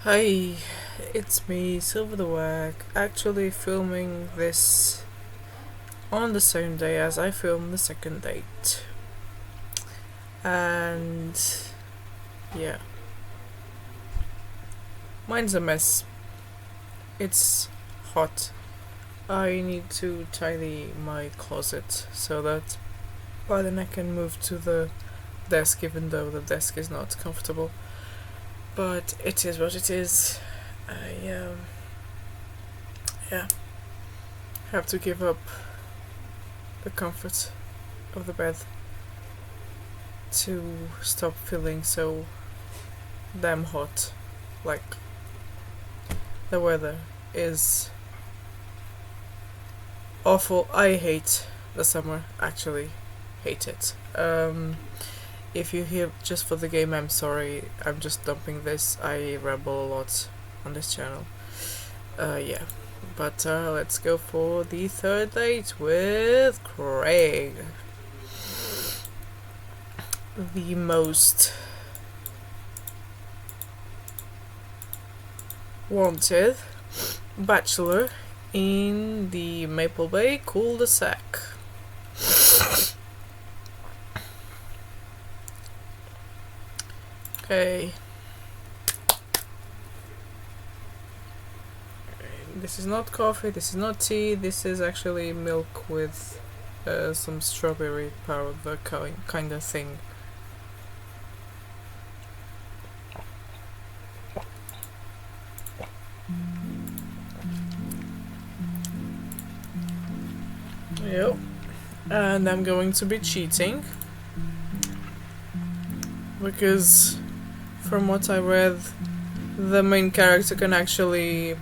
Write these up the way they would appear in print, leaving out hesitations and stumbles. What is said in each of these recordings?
Hi, it's me, Silver the Wack, actually filming this on the same day as I filmed the second date. And yeah, mine's a mess. It's hot. I need to tidy my closet so that by then I can move to the desk, even though the desk is not comfortable. But it is what it is. I yeah, have to give up the comfort of the bed to stop feeling so damn hot. Like, the weather is awful. I hate the summer, actually. Hate it. If you hear just for the game, I'm sorry. I'm just dumping this. I ramble a lot on this channel. Yeah. But let's go for the third date with Craig. The most wanted bachelor in the Maple Bay cul-de-sac. Okay. This is not coffee, this is not tea, this is actually milk with some strawberry powder kind of thing. Yep. And I'm going to be cheating because from what I read, the main character can actually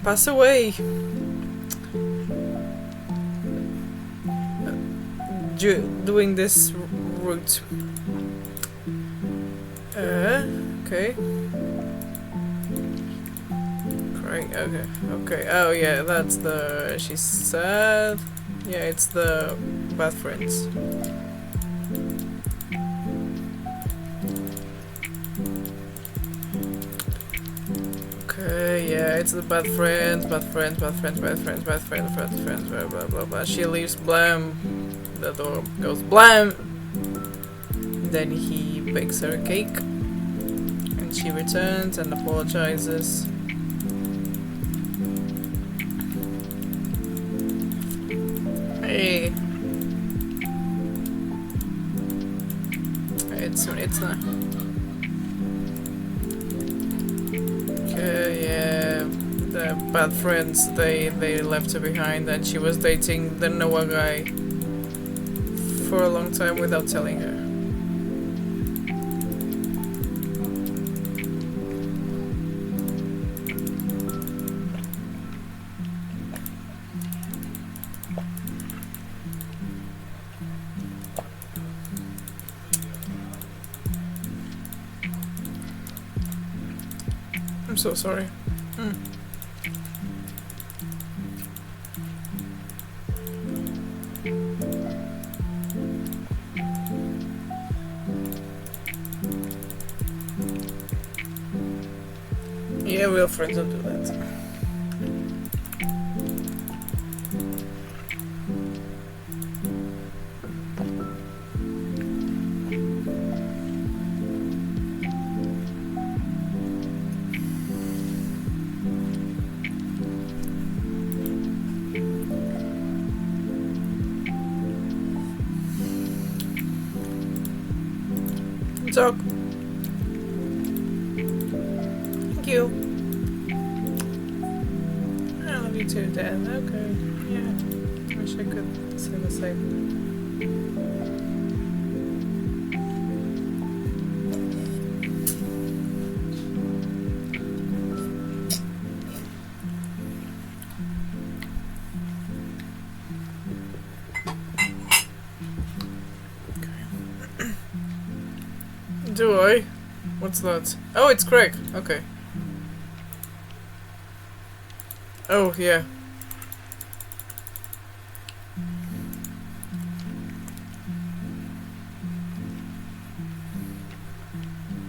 pass away doing this route. Okay. Right, okay. Oh yeah, that's the... She's sad. Yeah, it's the bad friends. Okay, yeah, it's the bad friends, blah blah blah. She leaves, blam. The door goes blam. Then he bakes her a cake. And she returns and apologizes. Hey. It's not. Okay, yeah. The bad friends, they left her behind, and she was dating the Noah guy for a long time without telling her. I'm so sorry. Yeah, real friends don't do that. Talk. Thank you. I love you too, Dad. Okay. Yeah. Wish I could say the same. Do I? What's that? Oh, it's Craig. Okay. Oh, yeah.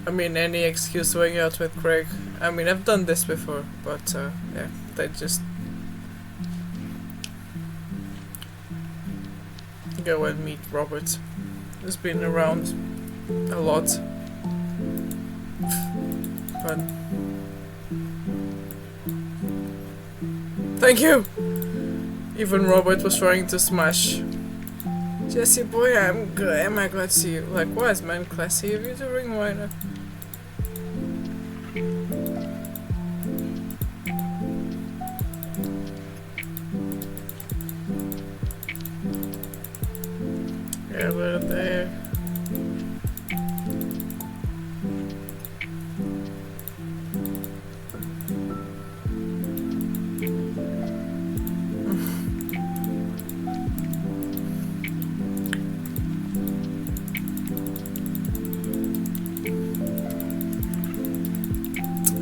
I mean, any excuse to hang out with Craig. I mean, I've done this before, but yeah, they just go and meet Robert, who's been around a lot. But thank you! Even Robert was trying to smash. Jesse boy, I'm glad to see you. Like, wise man, classy of you to ring wine. Yeah, we're there.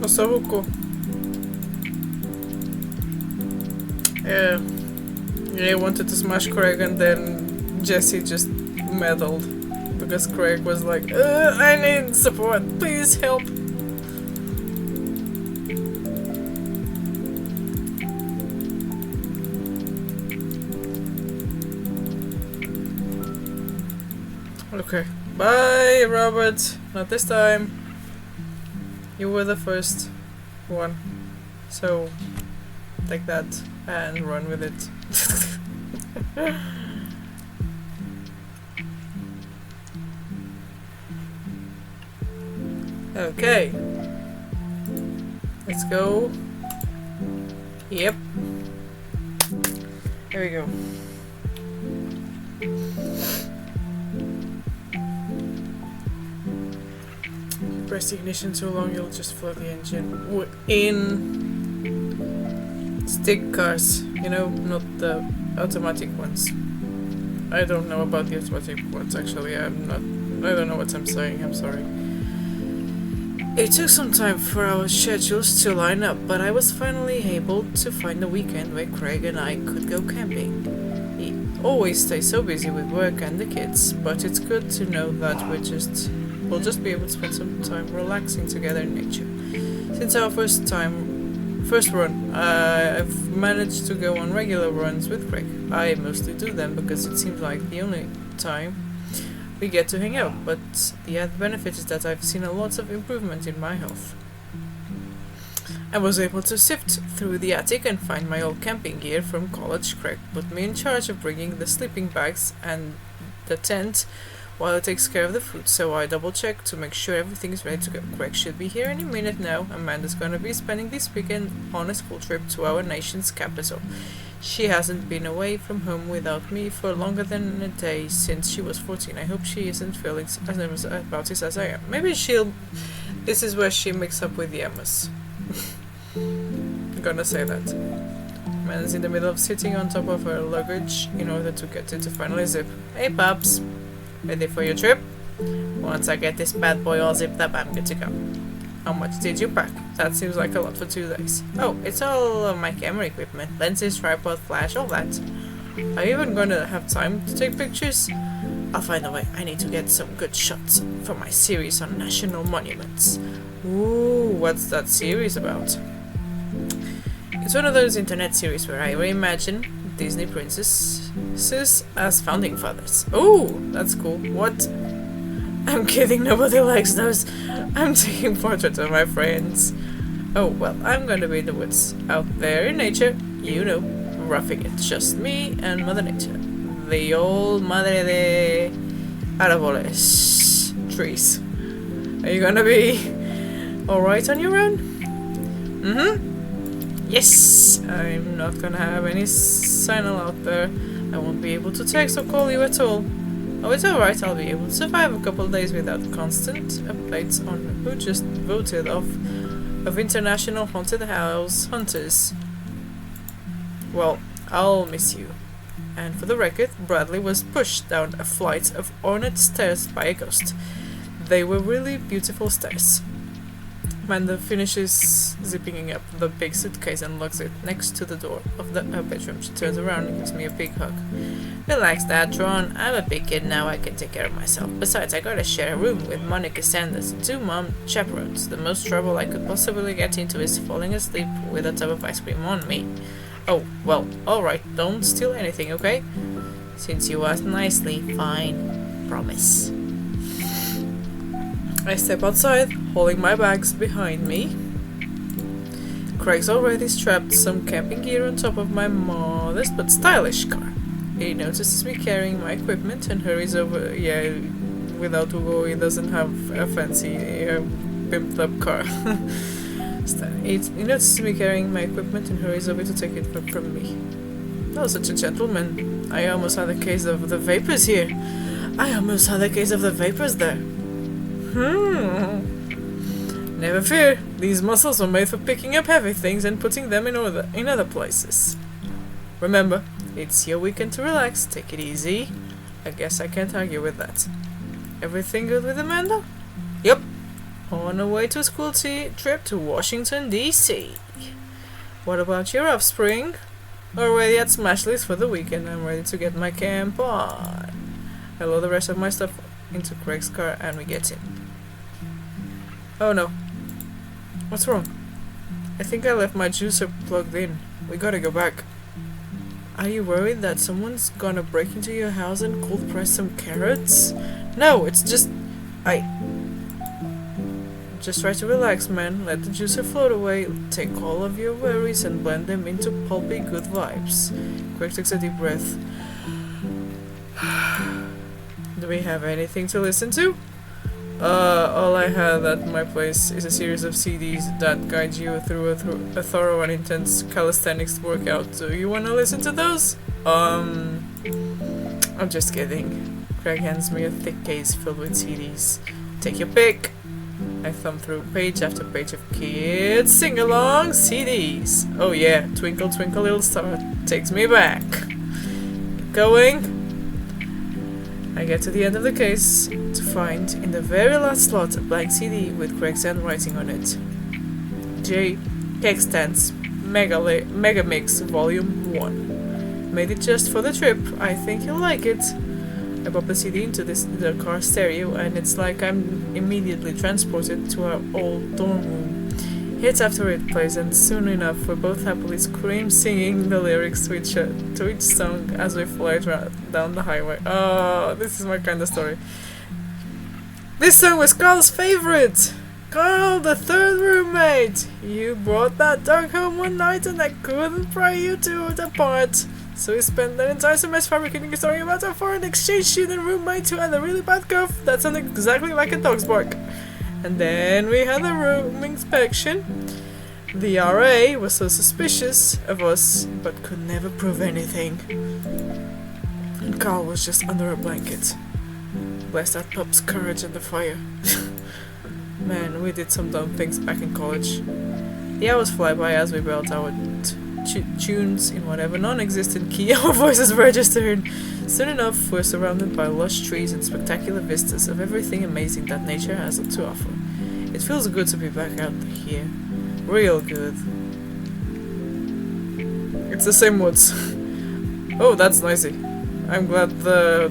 Osabuko. Yeah. Yeah, he wanted to smash Craig and then Jesse just meddled. Because Craig was like, I need support, please help. Okay. Bye, Robert. Not this time. You were the first one. So, take that and run with it. Okay. Let's go. Yep. Here we go. Press the ignition too long, you'll just flood the engine. In stick cars, you know, not the automatic ones. I don't know about the automatic ones, actually. I don't know what I'm saying, I'm sorry. It took some time for our schedules to line up, but I was finally able to find a weekend where Craig and I could go camping. He always stays so busy with work and the kids, but it's good to know that we'll just be able to spend some time relaxing together in nature. Since our first run, I've managed to go on regular runs with Craig. I mostly do them because it seems like the only time we get to hang out, but the added benefit is that I've seen a lot of improvement in my health. I was able to sift through the attic and find my old camping gear from college. Craig put me in charge of bringing the sleeping bags and the tent while he takes care of the food, so I double-check to make sure everything is ready to go. Craig should be here any minute now. Amanda's gonna be spending this weekend on a school trip to our nation's capital. She hasn't been away from home without me for longer than a day since she was 14. I hope she isn't feeling as nervous about this as I am. Maybe this is where she mixes up with the Emmas. I'm gonna say that. Amanda's in the middle of sitting on top of her luggage in order to get it to finally zip. Hey pups! Ready for your trip? Once I get this bad boy all zipped up, I'm good to go. How much did you pack? That seems like a lot for 2 days. Oh, it's all my camera equipment. Lenses, tripod, flash, all that. Are you even gonna have time to take pictures? I'll find a way. I need to get some good shots for my series on national monuments. Ooh, what's that series about? It's one of those internet series where I reimagine Disney princesses as founding fathers. Oh, that's cool. What? I'm kidding, nobody likes those. I'm taking portraits of my friends. Oh, well, I'm gonna be in the woods. Out there in nature, you know, roughing it. Just me and Mother Nature. The old Madre de Árboles. Trees. Are you gonna be alright on your own? Mm-hmm. Yes! I'm not gonna have any signal out there. I won't be able to text or call you at all. Oh, it's alright, I'll be able to survive a couple of days without constant updates on who just voted of International Haunted House Hunters. Well, I'll miss you. And for the record, Bradley was pushed down a flight of ornate stairs by a ghost. They were really beautiful stairs. Amanda finishes zipping up the big suitcase and locks it next to the door of her bedroom. She turns around and gives me a big hug. Relax, Dad, Ron. I'm a big kid now. I can take care of myself. Besides, I gotta share a room with Monica Sanders, 2 mom chaperones. The most trouble I could possibly get into is falling asleep with a tub of ice cream on me. Oh, well, alright. Don't steal anything, okay? Since you asked nicely, fine. Promise. I step outside, holding my bags behind me. Craig's already strapped some camping gear on top of my modest but stylish car. He notices me carrying my equipment and hurries over. Yeah, without Hugo, he doesn't have a fancy pimped up car. He notices me carrying my equipment and hurries over to take it from me. Oh, such a gentleman. I almost had a case of the vapors here. I almost had a case of the vapors there. Never fear, these muscles are made for picking up heavy things and putting them in other places. Remember, it's your weekend to relax, take it easy. I guess I can't argue with that. Everything good with Amanda? Yep. On our way to a school trip to Washington, D.C. What about your offspring? Already at Smashley's for the weekend, I'm ready to get my camp on. I load the rest of my stuff into Craig's car and we get in. Oh no. What's wrong? I think I left my juicer plugged in. We gotta go back. Are you worried that someone's gonna break into your house and cold press some carrots? No, it's just... Just try to relax, man. Let the juicer float away. Take all of your worries and blend them into pulpy good vibes. Craig takes a deep breath. Do we have anything to listen to? All I have at my place is a series of CDs that guide you through a thorough and intense calisthenics workout. Do you want to listen to those? I'm just kidding. Craig hands me a thick case filled with CDs. Take your pick. I thumb through page after page of kids sing-along CDs. Oh yeah, Twinkle Twinkle Little Star takes me back. Going. I get to the end of the case to find in the very last slot a blank CD with Craig's handwriting on it. J. Cake Stands Mega Mix Volume 1. Made it just for the trip. I think you'll like it. I pop the CD into the car stereo and it's like I'm immediately transported to our old dorm room. Hit after it plays and soon enough we both happily scream singing the lyrics to each song as we fly down the highway. Oh, this is my kind of story. This song was Carl's favorite! Carl, the third roommate! You brought that dog home one night and I couldn't pry you two apart. So we spent the entire semester fabricating a story about a foreign exchange student roommate who had a really bad cough that sounded exactly like a dog's bark. And then we had a room inspection. The RA was so suspicious of us, but could never prove anything. And Carl was just under a blanket. Bless that pup's courage and the fire. Man, we did some dumb things back in college. The hours fly by as we belt our tunes in whatever non-existent key our voices register in. Soon enough, we're surrounded by lush trees and spectacular vistas of everything amazing that nature has to offer. It feels good to be back out here. Real good. It's the same woods. Oh, that's noisy. I'm glad the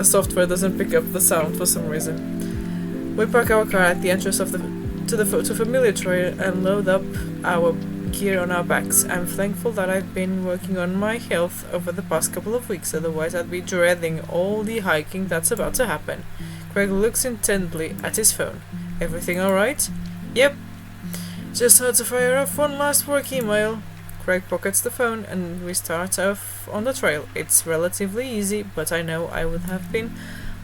software doesn't pick up the sound for some reason. We park our car at the entrance to familiar trail and load up our gear on our backs. I'm thankful that I've been working on my health over the past couple of weeks, otherwise I'd be dreading all the hiking that's about to happen. Craig looks intently at his phone. Everything alright? Yep. Just had to fire off one last work email. Craig pockets the phone and we start off on the trail. It's relatively easy, but I know I would have been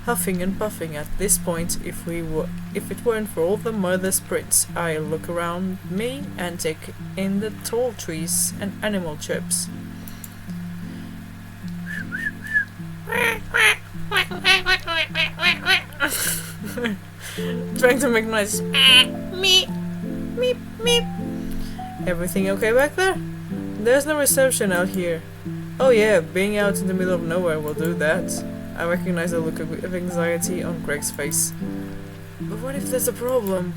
huffing and puffing at this point if it weren't for all the mother sprints. I look around me and take in the tall trees and animal chirps. Trying to make noise. Meep, meep, meep. Everything okay back there? There's no reception out here. Oh yeah, being out in the middle of nowhere will do that. I recognize a look of anxiety on Craig's face. But what if there's a problem?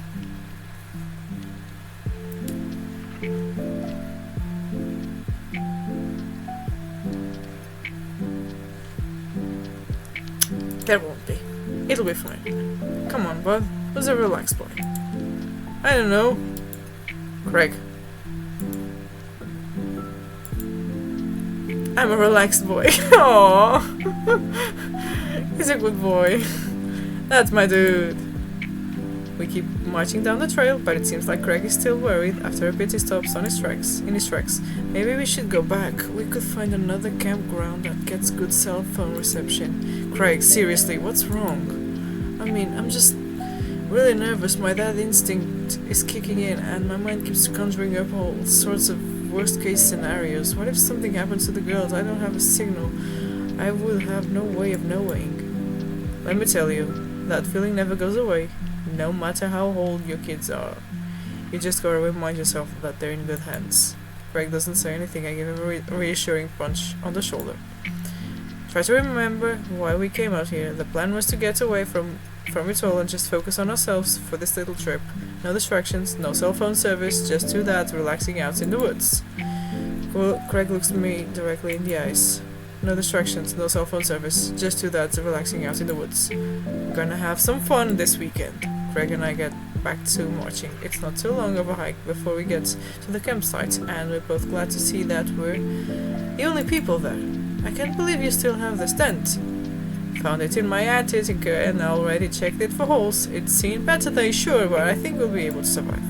There won't be. It'll be fine. Come on, bud. Who's a relaxed boy? I don't know. Craig. I'm a relaxed boy. Aww. He's a good boy. That's my dude. We keep marching down the trail, but it seems like Craig is still worried. After a bit he stops in his tracks. Maybe we should go back. We could find another campground that gets good cell phone reception. Craig, seriously, what's wrong? I mean, I'm just really nervous. My dad instinct is kicking in and my mind keeps conjuring up all sorts of worst case scenarios. What if something happens to the girls? I don't have a signal. I would have no way of knowing. Let me tell you, that feeling never goes away. No matter how old your kids are. You just gotta remind yourself that they're in good hands. Greg doesn't say anything. I give him a reassuring punch on the shoulder. Try to remember why we came out here. The plan was to get away from it all and just focus on ourselves for this little trip. No distractions, no cell phone service, just two dads relaxing out in the woods. Craig looks me directly in the eyes. No distractions, no cell phone service, just two dads relaxing out in the woods. We're gonna have some fun this weekend. Craig and I get back to marching. It's not too long of a hike before we get to the campsite, and we're both glad to see that we're the only people there. I can't believe you still have this tent. Found it in my attic and already checked it for holes. It's seen better days, sure, but I think we'll be able to survive.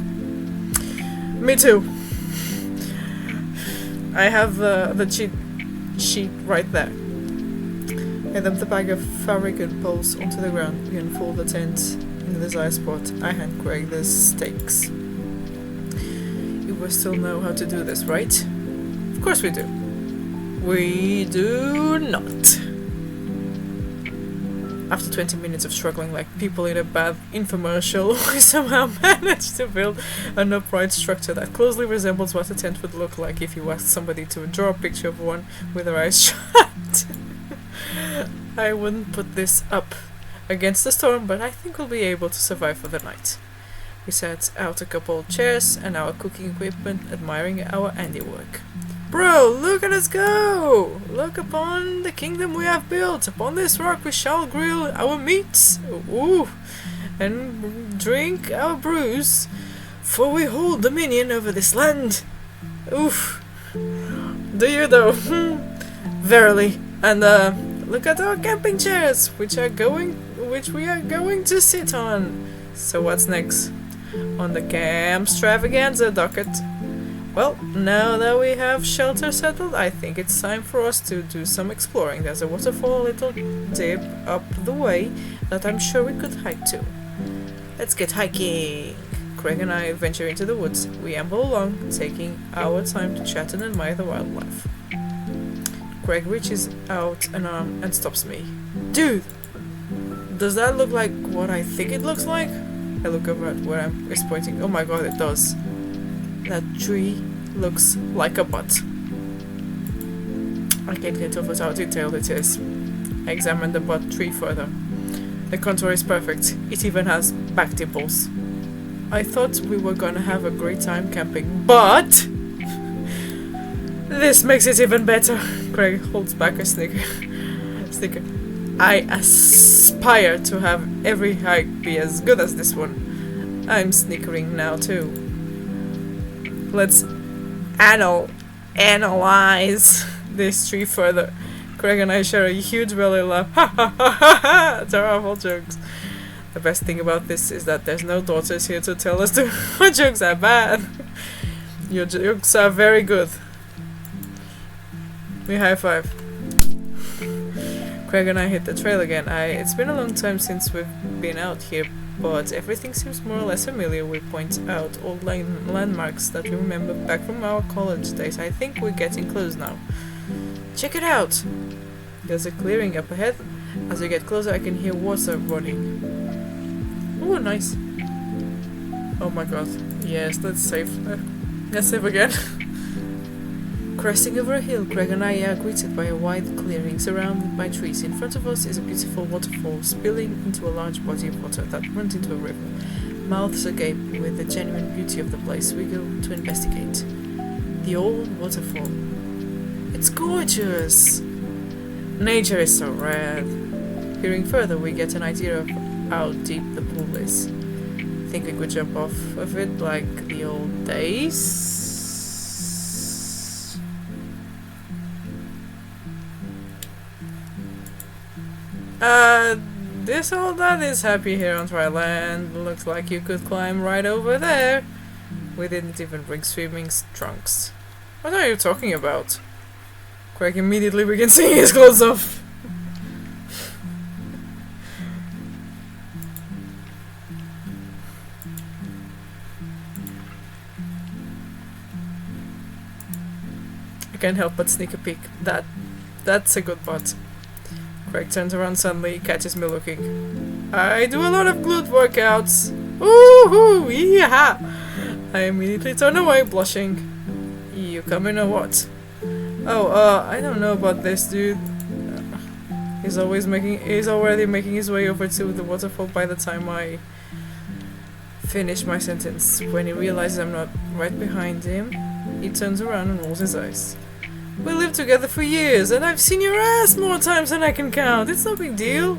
Me too. I have the cheat sheet right there. I dump the bag of fabric and poles onto the ground. We unfold the tent in the desired spot. I hand Craig the stakes. You will still know how to do this, right? Of course we do. We do not. After 20 minutes of struggling like people in a bad infomercial, we somehow managed to build an upright structure that closely resembles what a tent would look like if you asked somebody to draw a picture of one with their eyes shut. I wouldn't put this up against the storm, but I think we'll be able to survive for the night. We set out a couple of chairs and our cooking equipment, admiring our handiwork. Bro, look at us go! Look upon the kingdom we have built. Upon this rock we shall grill our meats, ooh, and drink our brews, for we hold dominion over this land. Oof. Do you though? Verily. And look at our camping chairs, which we are going to sit on. So what's next on the camp extravaganza docket? Well, now that we have shelter settled, I think it's time for us to do some exploring. There's a waterfall, a little dip up the way that I'm sure we could hike to. Let's get hiking! Craig and I venture into the woods. We amble along, taking our time to chat and admire the wildlife. Craig reaches out an arm and stops me. Dude! Does that look like what I think it looks like? I look over at where it's pointing. Oh my god, it does. That tree looks like a butt. I can't get over how detailed it is. I examine the butt tree further. The contour is perfect. It even has back dimples. I thought we were gonna have a great time camping, but this makes it even better. Craig holds back a snicker. I aspire to have every hike be as good as this one. I'm snickering now too. Let's analyze this tree further. Craig and I share a huge belly laugh. Ha ha ha ha ha! Terrible jokes. The best thing about this is that there's no daughters here to tell us what jokes are bad. Your jokes are very good. We high five. Craig and I hit the trail again. It's been a long time since we've been out here, but everything seems more or less familiar. We point out old landmarks that we remember back from our college days. I think we're getting close now. Check it out! There's a clearing up ahead. As we get closer, I can hear water running. Oh, nice. Oh my god. Yes, let's save. Let's save again. Crossing over a hill, Craig and I are greeted by a wide clearing surrounded by trees. In front of us is a beautiful waterfall spilling into a large body of water that runs into a river. Mouths agape with the genuine beauty of the place, we go to investigate. The old waterfall. It's gorgeous! Nature is so rare. Peering further, we get an idea of how deep the pool is. Think we could jump off of it like the old days? This old dad is happy here on dry land. Looks like you could climb right over there. We didn't even bring swimming trunks. What are you talking about? Craig immediately begins taking his clothes off. I can't help but sneak a peek. That's a good butt. Craig turns around suddenly, catches me looking. I do a lot of glute workouts. Woohoo! Yeah! I immediately turn away, blushing. You coming or what? Oh, I don't know about this dude. He's already making his way over to the waterfall by the time I finish my sentence. When he realizes I'm not right behind him, he turns around and rolls his eyes. We lived together for years, and I've seen your ass more times than I can count. It's no big deal.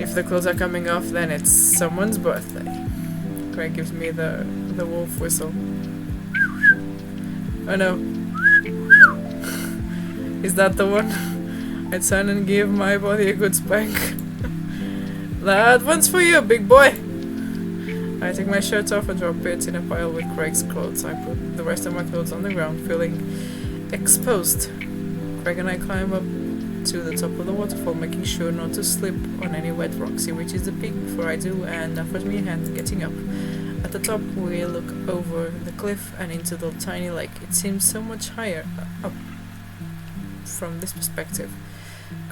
If the clothes are coming off, then it's someone's birthday. Craig gives me the wolf whistle. Oh no. Is that the one? I turn and give my body a good spank. That one's for you, big boy! I take my shirt off and drop it in a pile with Craig's clothes. I put the rest of my clothes on the ground, feeling exposed. Craig and I climb up to the top of the waterfall, making sure not to slip on any wet rocks. He reaches the peak before I do and offers me a hand getting up. At the top, we look over the cliff and into the tiny lake. It seems so much higher up from this perspective.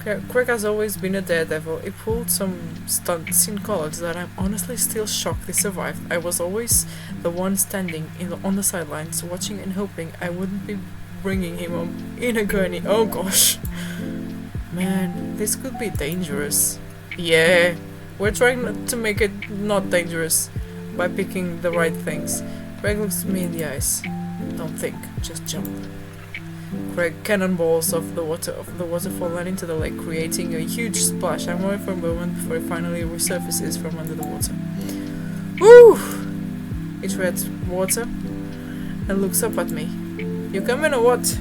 Craig has always been a daredevil. He pulled some stunts in college that I'm honestly still shocked he survived. I was always the one standing on the sidelines, watching and hoping I wouldn't be bringing him home in a gurney. Oh gosh. Man, this could be dangerous. Yeah, we're trying to make it not dangerous by picking the right things. Craig looks me in the eyes. Don't think, just jump. Craig cannonballs off the waterfall and into the lake, creating a huge splash. I'm worried for a moment before he finally resurfaces from under the water. Woo! He treads water and looks up at me. You coming or what?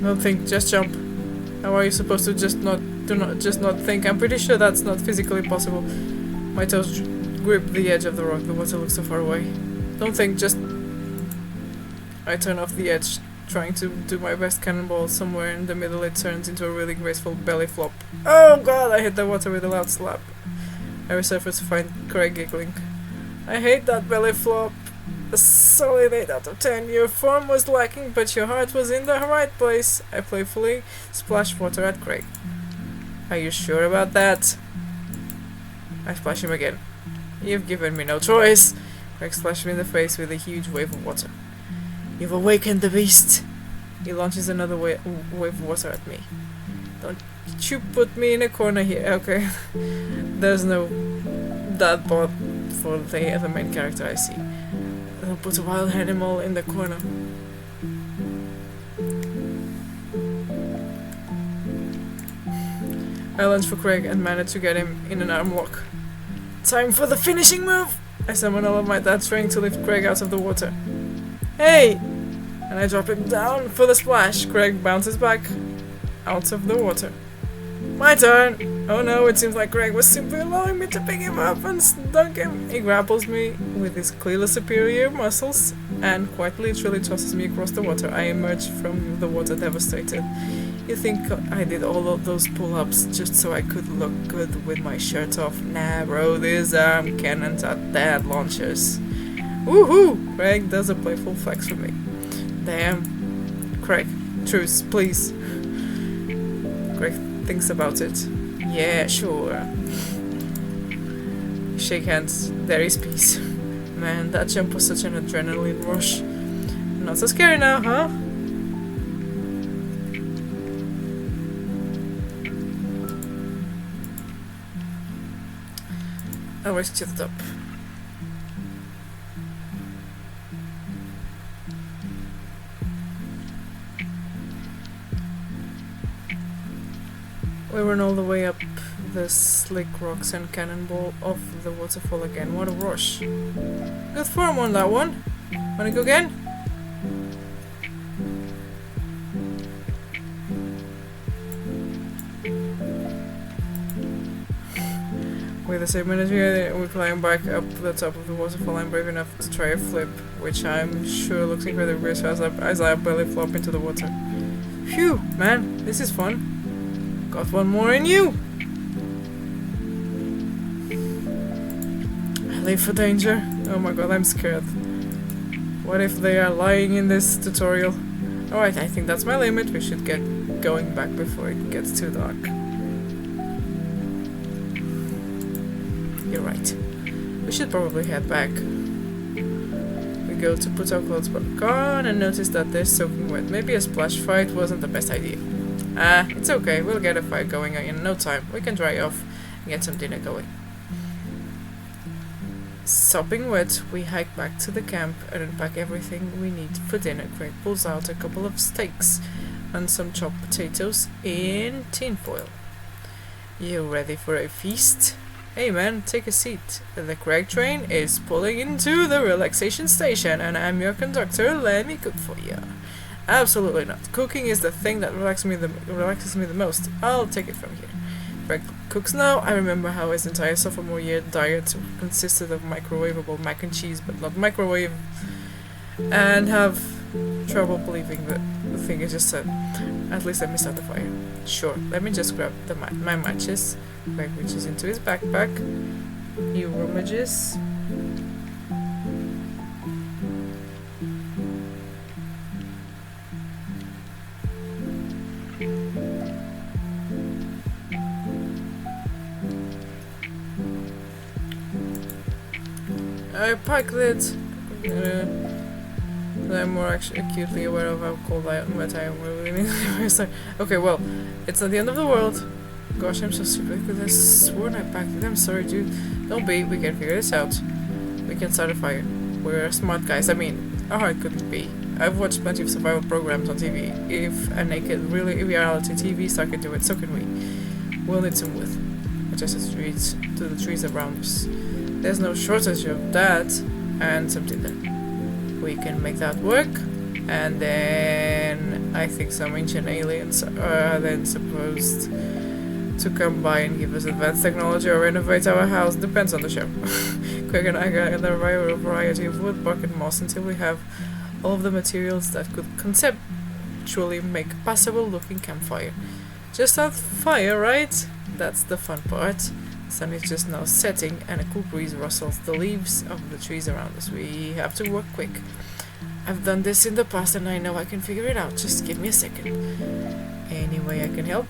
Don't think, just jump. How are you supposed to just not think? I'm pretty sure that's not physically possible. My toes grip the edge of the rock. The water looks so far away. Don't think, just... I turn off the edge, trying to do my best cannonball. Somewhere in the middle it turns into a really graceful belly flop. Oh god, I hit the water with a loud slap. I resurface to find Craig giggling. I hate that belly flop. A solid 8 out of 10. Your form was lacking, but your heart was in the right place. I playfully splashed water at Craig. Are you sure about that? I splash him again. You've given me no choice. Craig splashed me in the face with a huge wave of water. You've awakened the beast. He launches another wave of water at me. Don't you put me in a corner here. Okay. There's no that thought for the main character, I see. Don't put a wild animal in the corner. I lunge for Craig and manage to get him in an arm lock. Time for the finishing move! I summon all of my dad's strength to lift Craig out of the water. Hey! And I drop him down for the splash. Craig bounces back out of the water. My turn! Oh no, it seems like Greg was simply allowing me to pick him up and dunk him. He grapples me with his clearly superior muscles and quite literally tosses me across the water. I emerge from the water devastated. You think I did all of those pull-ups just so I could look good with my shirt off? Nah bro, these cannons are dead launchers. Woohoo! Craig does a playful flex for me. Damn. Craig, truce, please. Craig thinks about it. Yeah, sure. Shake hands. There is peace. Man, that jump was such an adrenaline rush. Not so scary now, huh? I'll race to the top. We run all the way up the slick rocks and cannonball off the waterfall again. What a rush. Good form on that one. Wanna go again? With the same energy, we climb back up the top of the waterfall. I'm brave enough to try a flip, which I'm sure looks incredibly graceful as I belly flop into the water. Phew, man, this is fun. Got one more in you! I live for danger. Oh my god, I'm scared. What if they are lying in this tutorial? Alright, I think that's my limit. We should get going back before it gets too dark. You're right. We should probably head back. We go to put our clothes back on and notice that they're soaking wet. Maybe a splash fight wasn't the best idea. It's okay. We'll get a fight going in no time. We can dry off and get some dinner going. Sopping wet, we hike back to the camp and unpack everything we need for dinner. Craig pulls out a couple of steaks and some chopped potatoes in tinfoil. You ready for a feast? Hey man, take a seat. The Craig train is pulling into the relaxation station and I'm your conductor. Let me cook for you. Absolutely not. Cooking is the thing that relaxes me the most. I'll take it from here. Greg cooks now. I remember how his entire sophomore year diet consisted of microwavable mac and cheese, but not microwave, and have trouble believing the thing I just said. At least I missed out the fire. Sure, let me just grab my matches. Greg reaches into his backpack. He rummages. I packed it. I'm more acutely aware of how cold I am, but I am really sorry. Okay, well, it's not the end of the world. Gosh, I'm so stupid because I sworn I packed it. I'm sorry, dude. Don't be. We can figure this out. We can start a fire. We're smart guys. I mean, how hard could it be? I've watched plenty of survival programs on TV. If a naked, really reality TV star can do it, so can we. We'll need some wood. Adjust to the trees around us. There's no shortage of that, and some tinder. We can make that work, and then I think some ancient aliens are then supposed to come by and give us advanced technology or renovate our house. Depends on the show. Craig and I gather a variety of wood, bark, and moss until we have all of the materials that could conceptually make a passable-looking campfire. Just that fire, right? That's the fun part. The sun is just now setting and a cool breeze rustles the leaves of the trees around us. We have to work quick. I've done this in the past and I know I can figure it out. Just give me a second. Any way I can help?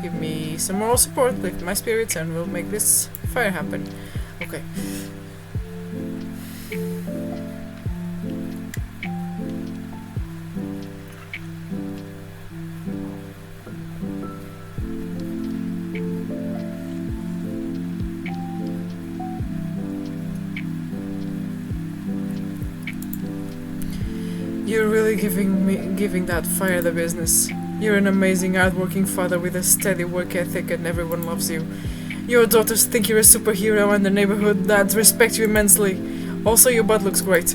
Give me some moral support, lift my spirits, and we'll make this fire happen. Okay. You're really giving that fire the business. You're an amazing, hardworking father with a steady work ethic and everyone loves you. Your daughters think you're a superhero and the neighborhood dads respect you immensely. Also, your butt looks great.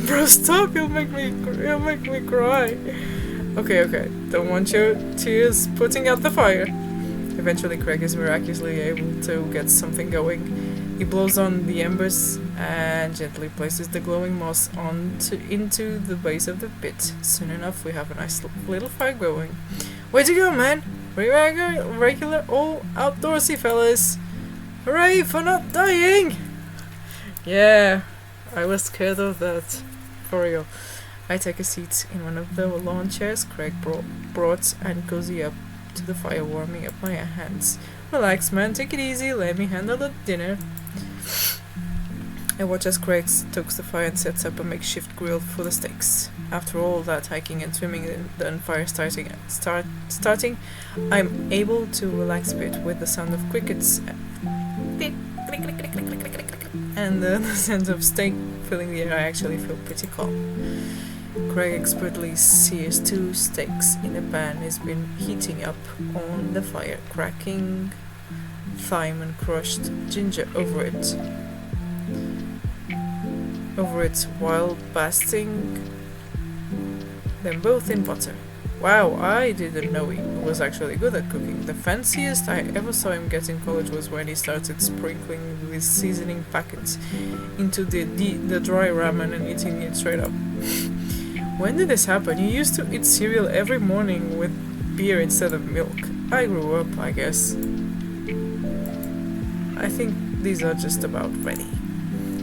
Bro, stop, you'll make me cry. Okay, don't want your tears putting out the fire. Eventually, Craig is miraculously able to get something going. He blows on the embers and gently places the glowing moss into the base of the pit. Soon enough, we have a nice little fire going. Way to go, man! Regular all outdoorsy fellas! Hooray for not dying! Yeah, I was scared of that. For real. I take a seat in one of the lawn chairs Craig brought and cozy up to the fire, warming up my hands. Relax, man, take it easy, let me handle the dinner. I watch as Craig stokes the fire and sets up a makeshift grill for the steaks. After all that hiking and swimming in the fire starting, I'm able to relax a bit with the sound of crickets and the scent of steak filling the air. I actually feel pretty calm. Craig expertly sears 2 steaks in a pan he's been heating up on the fire, cracking thyme and crushed ginger over it while basting them both in butter. Wow, I didn't know he was actually good at cooking. The fanciest I ever saw him get in college was when he started sprinkling these seasoning packets into the dry ramen and eating it straight up. When did this happen? You used to eat cereal every morning with beer instead of milk. I grew up, I guess. I think these are just about ready.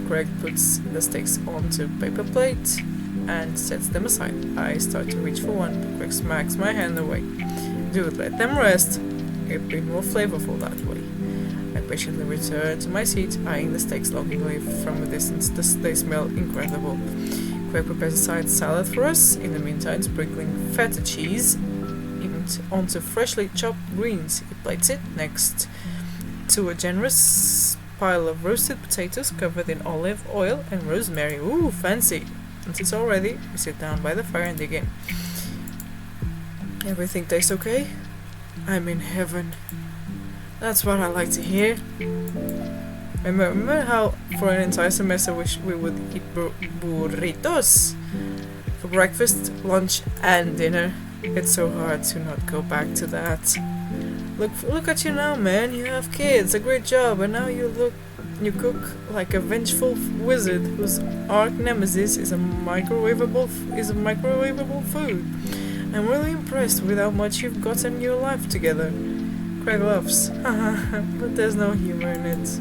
Craig puts the steaks onto a paper plate and sets them aside. I start to reach for one, but Craig smacks my hand away. Dude, let them rest. It'd be more flavorful that way. I patiently return to my seat, eyeing the steaks longingly from a distance. They smell incredible. Craig prepares a side salad for us, in the meantime sprinkling feta cheese onto freshly chopped greens. He plates it next to a generous pile of roasted potatoes covered in olive oil and rosemary. Ooh, fancy! Once it's all ready, we sit down by the fire and dig in. Everything tastes okay? I'm in heaven. That's what I like to hear. Remember how for an entire semester we would eat burritos for breakfast, lunch and dinner? It's so hard to not go back to that. Look at you now, man. You have kids, a great job, and now you cook like a vengeful wizard whose arch nemesis is a microwavable food. I'm really impressed with how much you've gotten your life together. Craig laughs, but there's no humor in it.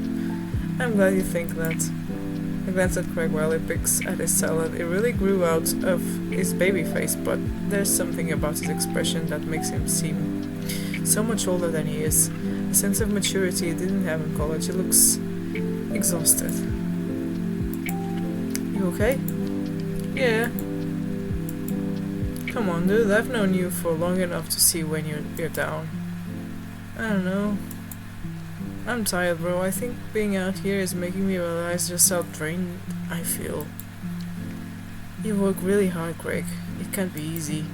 I'm glad you think that. I glance at Craig while he picks at his salad. It really grew out of his baby face, but there's something about his expression that makes him seem so much older than he is. A sense of maturity he didn't have in college. He looks exhausted. You okay? Yeah. Come on, dude. I've known you for long enough to see when you're down. I don't know. I'm tired, bro. I think being out here is making me realize just how drained I feel. You work really hard, Craig. It can't be easy.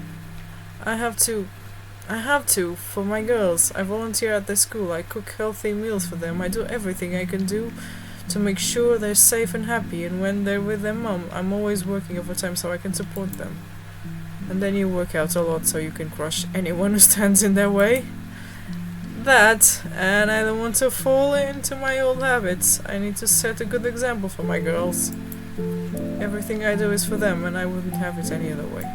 I have to, for my girls. I volunteer at the school. I cook healthy meals for them. I do everything I can do to make sure they're safe and happy, and when they're with their mom, I'm always working overtime so I can support them. And then you work out a lot so you can crush anyone who stands in their way. That, and I don't want to fall into my old habits. I need to set a good example for my girls. Everything I do is for them, and I wouldn't have it any other way.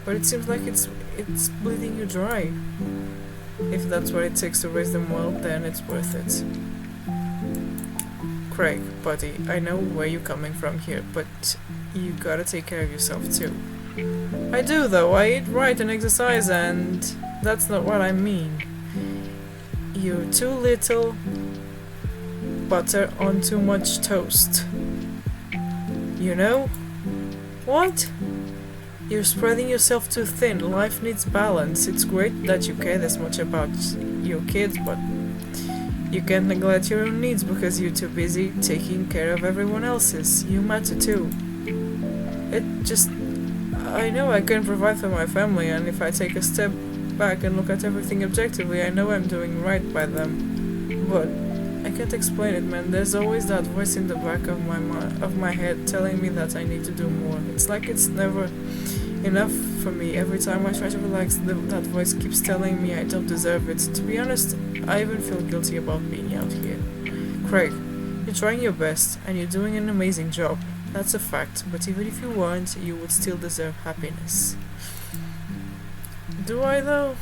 But it seems like it's bleeding you dry. If that's what it takes to raise them well, then it's worth it. Craig, buddy, I know where you're coming from here, but you gotta take care of yourself too. I do though, I eat right and exercise, and that's not what I mean. You're too little butter on too much toast. You know? What? You're spreading yourself too thin. Life needs balance. It's great that you care this much about your kids, but you can't neglect your own needs because you're too busy taking care of everyone else's. You matter too. I know I can provide for my family, and if I take a step back and look at everything objectively, I know I'm doing right by them. But I can't explain it, man. There's always that voice in the back of my head telling me that I need to do more. It's like it's never enough for from me. Every time I try to relax, that voice keeps telling me I don't deserve it. To be honest, I even feel guilty about being out here. Craig, you're trying your best, and you're doing an amazing job. That's a fact, but even if you weren't, you would still deserve happiness. Do I, though?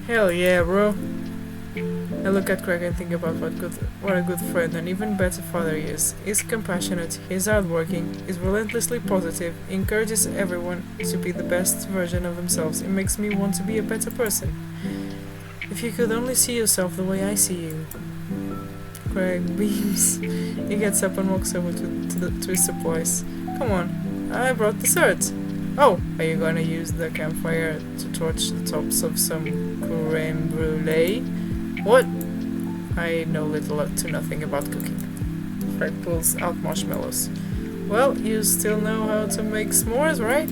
Hell yeah, bro. I look at Craig and think about what a good friend and even better father he is. He's compassionate, he's hardworking, he's relentlessly positive, he encourages everyone to be the best version of themselves. It makes me want to be a better person. If you could only see yourself the way I see you. Craig beams. He gets up and walks over to his supplies. Come on, I brought dessert. Oh, are you gonna use the campfire to torch the tops of some creme brulee? What? I know little to nothing about cooking. Craig pulls out marshmallows. Well, you still know how to make s'mores, right?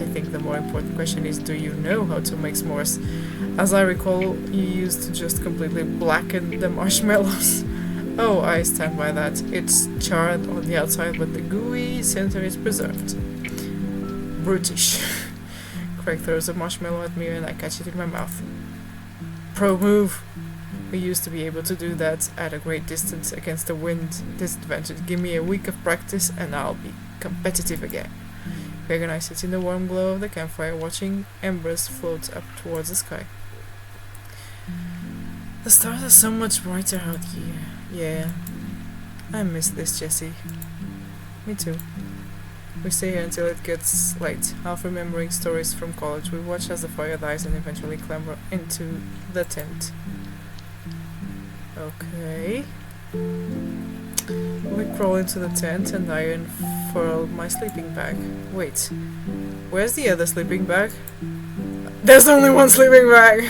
I think the more important question is, do you know how to make s'mores? As I recall, you used to just completely blacken the marshmallows. Oh, I stand by that. It's charred on the outside, but the gooey center is preserved. Brutish. Craig throws a marshmallow at me and I catch it in my mouth. Pro move. We used to be able to do that at a great distance against the wind disadvantage. Give me a week of practice and I'll be competitive again. Craig and I sit in the warm glow of the campfire watching embers float up towards the sky. The stars are so much brighter out here. Yeah. I miss this, Jesse. Me too. We stay here until it gets late, half remembering stories from college. We watch as the fire dies and eventually clamber into the tent. Okay. We crawl into the tent and I unfurl my sleeping bag. Wait, where's the other sleeping bag? There's only one sleeping bag!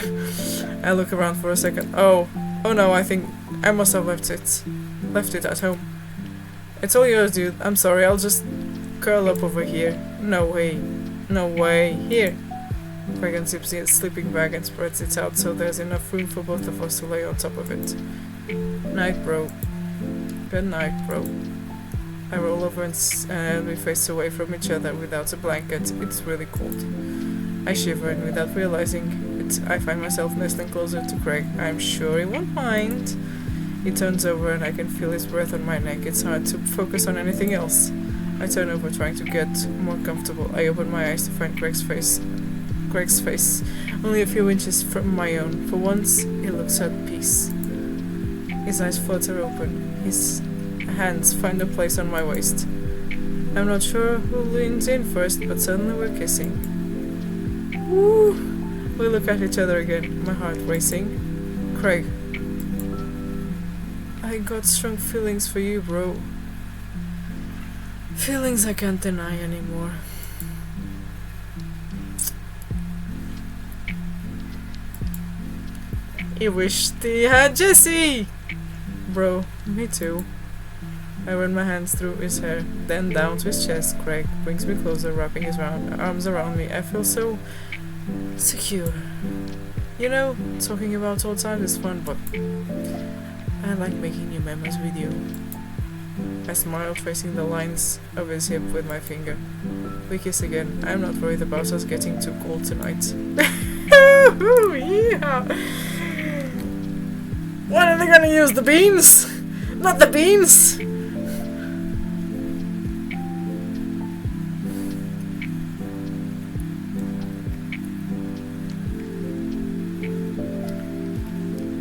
I look around for a second. Oh no, I think I must have left it at home. It's all yours, dude. I'm sorry, I'll just curl up over here. No way. Here. Craig unzips his sleeping bag and spreads it out so there's enough room for both of us to lay on top of it. Night, bro. Good night, bro. I roll over and we face away from each other without a blanket. It's really cold. I shiver and without realizing it, I find myself nestling closer to Craig. I'm sure he won't mind. He turns over and I can feel his breath on my neck. It's hard to focus on anything else. I turn over trying to get more comfortable. I open my eyes to find Craig's face, only a few inches from my own. For once, he looks at peace. His eyes flutter open. His hands find a place on my waist. I'm not sure who leans in first, but suddenly we're kissing. Woo! We look at each other again, my heart racing. Craig, I got strong feelings for you, bro. Feelings I can't deny anymore. He wished he had Jesse! Bro, me too. I run my hands through his hair, then down to his chest. Craig brings me closer, wrapping his arms around me. I feel so secure. You know, talking about old times is fun, but I like making new memories with you. I smile, tracing the lines of his hip with my finger. We kiss again. I'm not worried about us getting too cold tonight. Yeah. When are they gonna use the beans? Not the beans!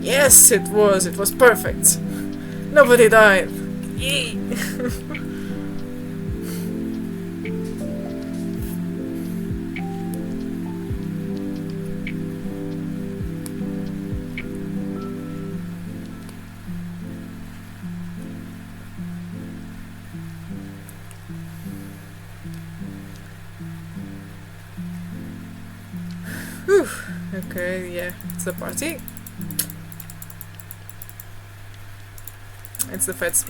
Yes, it was perfect. Nobody died. Yay. Whew. Okay, yeah, it's the party. It's the feds.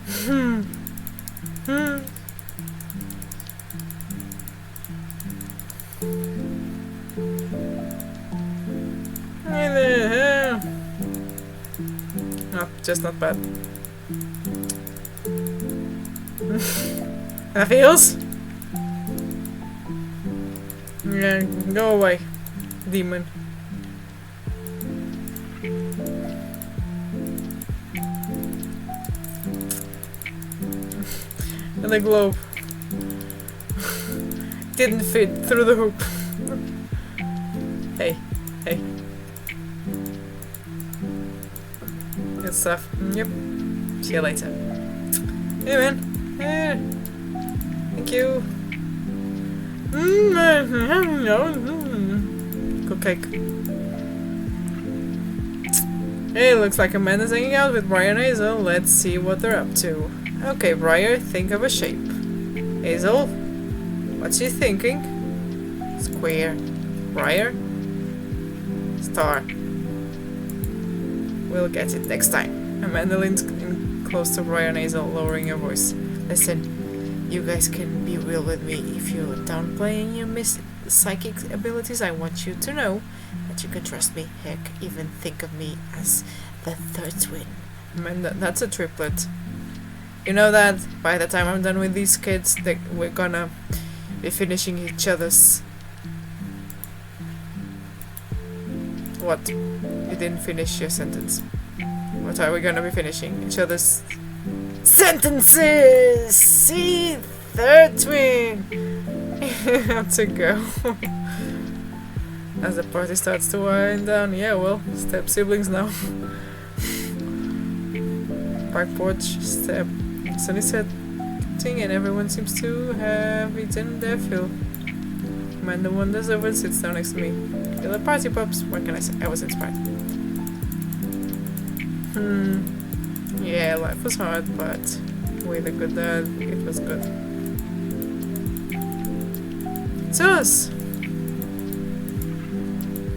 Hmm. Hmm. No, just not bad. That feels? Yeah, go away, demon. And the globe didn't fit through the hoop. Hey, hey. Good stuff. Yep. See you later. Hey man. Hey. Thank you. Cool cake. Hey, looks like a man is hanging out with Briar and Hazel. Let's see what they're up to. Okay, Briar, think of a shape. Hazel, what's she thinking? Square. Briar? Star. We'll get it next time. Amanda leans in close to Briar and Hazel, lowering her voice. Listen, you guys can be real with me. If you're downplaying your psychic abilities, I want you to know that you can trust me. Heck, even think of me as the third twin. Amanda, that's a triplet. You know that by the time I'm done with these kids, we're gonna be finishing each other's... What? You didn't finish your sentence. What are we gonna be finishing? Each other's... sentences! See? Third twin! You have to go. As the party starts to wind down, yeah, well, step siblings now. Back porch, step. Sun is setting and everyone seems to have eaten their fill. Amanda wanders over and sits down next to me. Feel the party pops. What can I say? I was inspired. Yeah, life was hard, but with a good dad, it was good. It's us!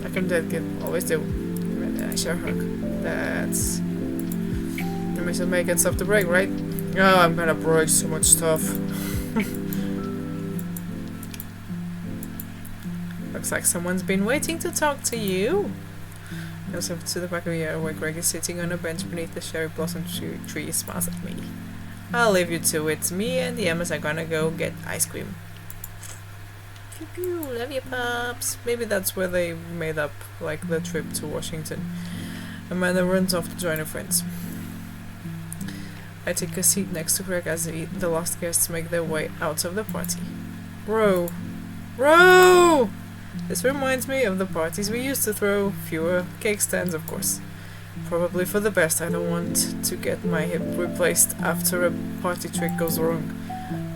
Like I'm dead kid, always do. And then I share a hug. That's... I must make it stuff to break, right? Oh, I'm gonna break so much stuff. Looks like someone's been waiting to talk to you. I also have to the back of the air where Greg is sitting on a bench beneath the cherry blossom tree. He smiles at me. I'll leave you to it. Me and the Emmas are gonna go get ice cream. Pew pew, love you pups. Maybe that's where they made up like the trip to Washington. Amanda runs off to join her friends. I take a seat next to Greg as the last guests make their way out of the party. Bro! Bro! This reminds me of the parties we used to throw. Fewer cake stands, of course. Probably for the best. I don't want to get my hip replaced after a party trick goes wrong.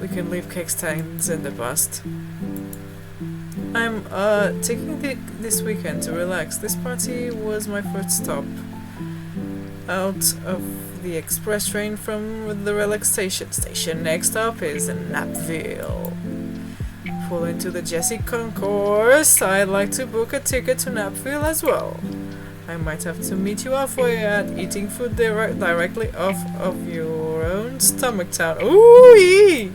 We can leave cake stands in the past. I'm taking this weekend to relax. This party was my first stop out of the express train from the relaxation station. Next stop is Napville. Pull into the Jessie concourse. I'd like to book a ticket to Napville as well. I might have to meet you halfway at eating food directly off of your own stomach town. Ooh-wee!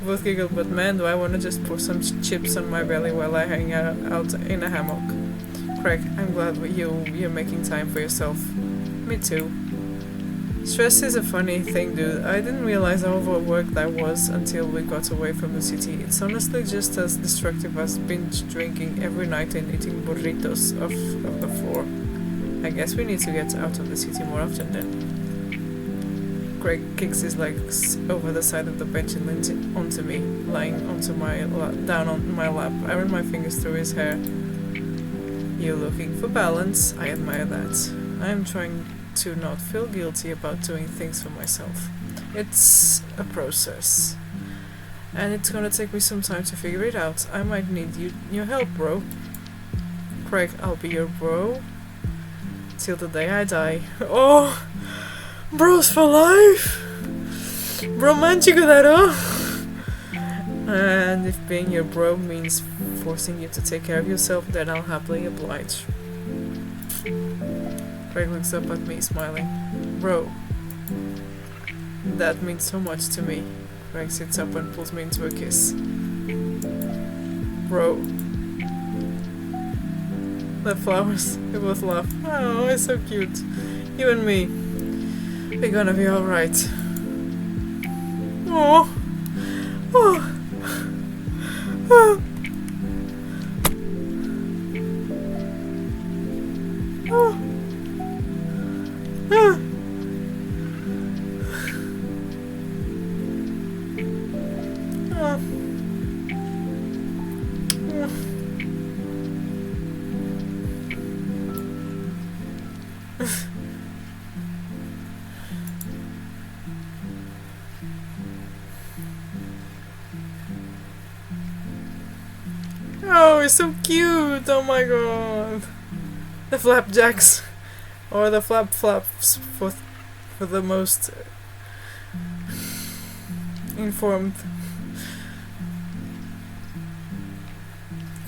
Both giggled, but man, do I want to just pour some chips on my belly while I hang out in a hammock. Craig, I'm glad you're making time for yourself. Me too. Stress is a funny thing, dude. I didn't realize how overworked I was until we got away from the city. It's honestly just as destructive as binge drinking every night and eating burritos off of the floor. I guess we need to get out of the city more often then. Greg kicks his legs over the side of the bench and leans onto me, lying down on my lap. I run my fingers through his hair. You're looking for balance. I admire that. I am trying to not feel guilty about doing things for myself. It's a process. And it's gonna take me some time to figure it out. I might need your help, bro. Craig, I'll be your bro till the day I die. Oh! Bros for life! Bromantikku, darou! And if being your bro means forcing you to take care of yourself, then I'll happily oblige. Craig looks up at me, smiling. Bro. That means so much to me. Greg sits up and pulls me into a kiss. Bro. The flowers, we both laugh. Oh, it's so cute. You and me. We're gonna be alright. Oh. Oh. Oh. Oh. Ah. Oh. Oh, it's so cute! Oh my god! The flapjacks, or the flaps for the most informed.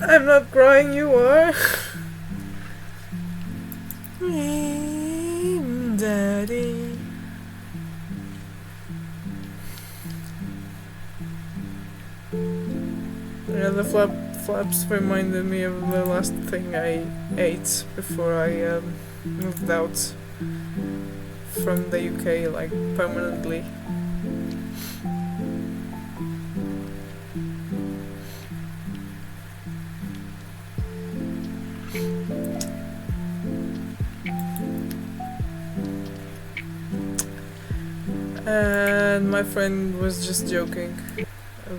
I'm not crying, you are. Daddy. Yeah, the flaps reminded me of the last thing I ate before I moved out from the UK, like permanently. And my friend was just joking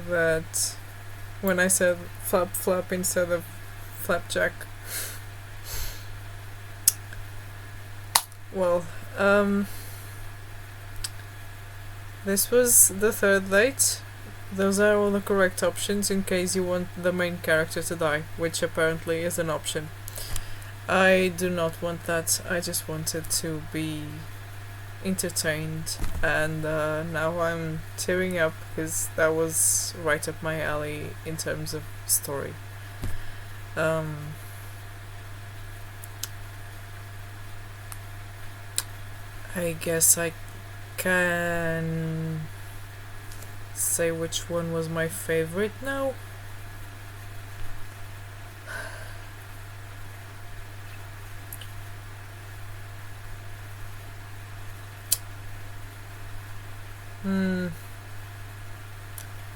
that when I said flap instead of flapjack. Well, this was the third date. Those are all the correct options in case you want the main character to die, which apparently is an option. I do not want that. I just wanted to be entertained, and now I'm tearing up because that was right up my alley in terms of story. I guess I can say which one was my favorite now.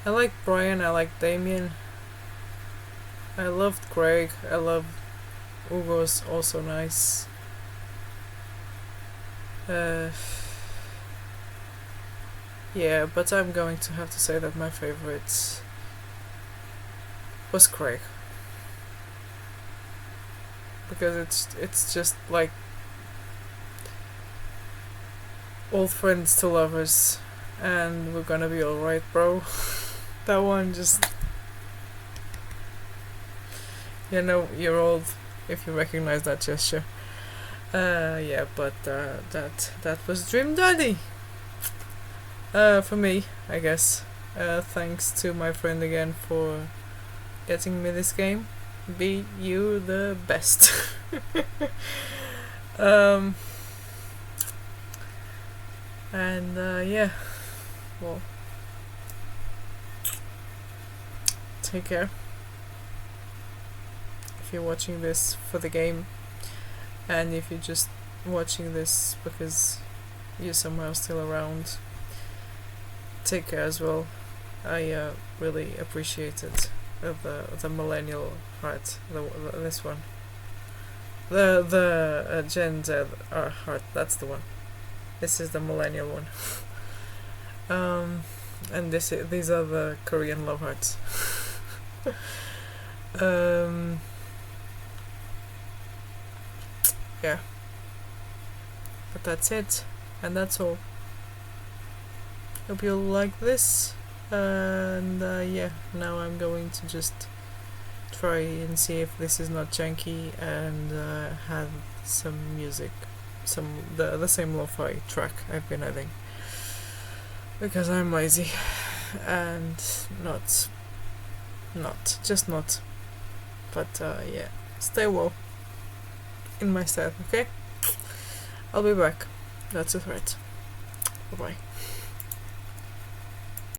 I like Brian, I like Damien. I loved Craig, I loved Hugo's also nice. Yeah, but I'm going to have to say that my favorite was Craig. Because it's just like old friends to lovers, and we're gonna be alright, bro. That one just, you know, you're old if you recognize that gesture. Yeah, but that was Dream Daddy. For me, I guess. Thanks to my friend again for getting me this game. Be you the best. And yeah, well, take care if you're watching this for the game, and if you're just watching this because you're somehow still around, take care as well. I really appreciated the millennial heart, this one, the Gen Z heart. That's the one. This is the millennial one. And these are the Korean love hearts. Yeah. But that's it, and that's all. Hope you'll like this, and yeah, now I'm going to just try and see if this is not janky and have some music, the same lo-fi track I've been adding, because I'm lazy and not, but yeah, stay well in my style, okay? I'll be back. That's it, right? Bye bye.